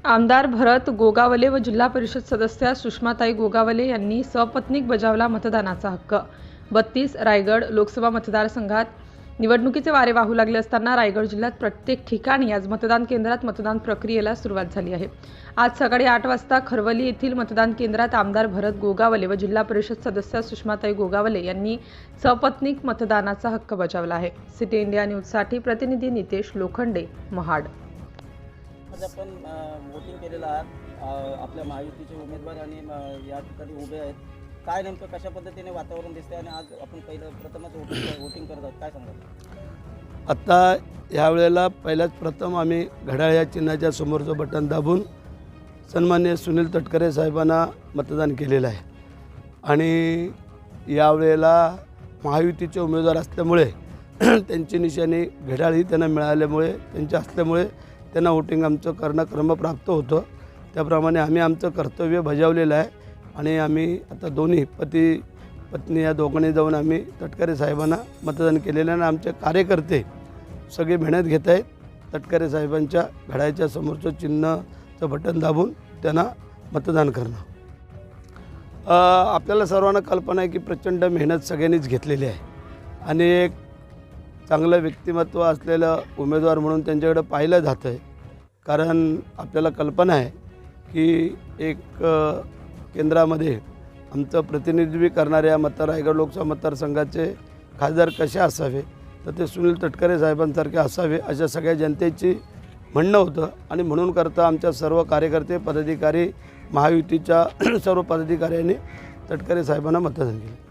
आमदार भरत गोगावले व जिल्हा परिषद सदस्या सुषमाताई गोगावले यांनी सपत्नीक बजावला मतदानाचा हक्क। 32 रायगड लोकसभा मतदारसंघात निवडणुकीचे वारे वाहू लागले असताना रायगड जिल्ह्यात प्रत्येक ठिकाणी आज मतदान केंद्रात मतदान प्रक्रियेला सुरुवात झाली आहे। आज सकाळी 8 वाजता खरवली येथील मतदान केंद्रात आमदार भरत गोगावले व जिल्हा परिषद सदस्या सुषमाताई गोगावले यांनी सपत्नीक मतदानाचा हक्क बजावला आहे। सिटी इंडिया न्यूजसाठी प्रतिनिधी नितेश लोखंडे, महाड। आज आपण वोटिंग केलेलं आहात, आपल्या महायुतीचे उमेदवार आणि या ठिकाणी उभे आहेत। काय नेमकं कशा पद्धतीने वातावरण दिसते आणि आज आपण प्रथमच वोटिंग करत आहोत, काय सांगाल? आता यावेळेला पहिल्याच प्रथम आम्ही घड्याळ या चिन्हाच्या समोरचं बटन दाबून सन्माननीय सुनील तटकरे साहेबांना मतदान केलेलं आहे आणि यावेळेला महायुतीचे उमेदवार असल्यामुळे त्यांची निशाणी घड्याळ ही त्यांना मिळाल्यामुळे त्यांच्या असल्यामुळे त्यांना वोटिंग आमचं करणं क्रमप्राप्त होतं। त्याप्रमाणे आम्ही आमचं कर्तव्य बजावलेलं आहे आणि आम्ही आता दोन्ही पती पत्नी या दोघांनी जाऊन आम्ही तटकरे साहेबांना मतदान केलेलं आहे आणि आमचे कार्यकर्ते सगळे मेहनत घेत आहेत तटकरे साहेबांच्या घड्याळाच्या समोरचं चिन्हाचं बटन दाबून त्यांना मतदान करणं। आपल्याला सर्वांना कल्पना आहे की प्रचंड मेहनत सगळ्यांनीच घेतलेली आहे आणि एक चांगलं व्यक्तिमत्व असलेलं उमेदवार म्हणून त्यांच्याकडे पाहिलं जातं आहे। कारण आपल्याला कल्पना आहे की एक केंद्रामध्ये आमचं प्रतिनिधित्व करणाऱ्या रायगड लोकसभा मतदारसंघाचे खासदार कसे असावे तर ते सुनील तटकरे साहेबांसारखे असावे अशा सगळ्या जनतेची म्हणणं होतं आणि म्हणून करता आमच्या सर्व कार्यकर्ते पदाधिकारी महायुतीच्या सर्व पदाधिकाऱ्यांनी तटकरे साहेबांना मतदान केलं।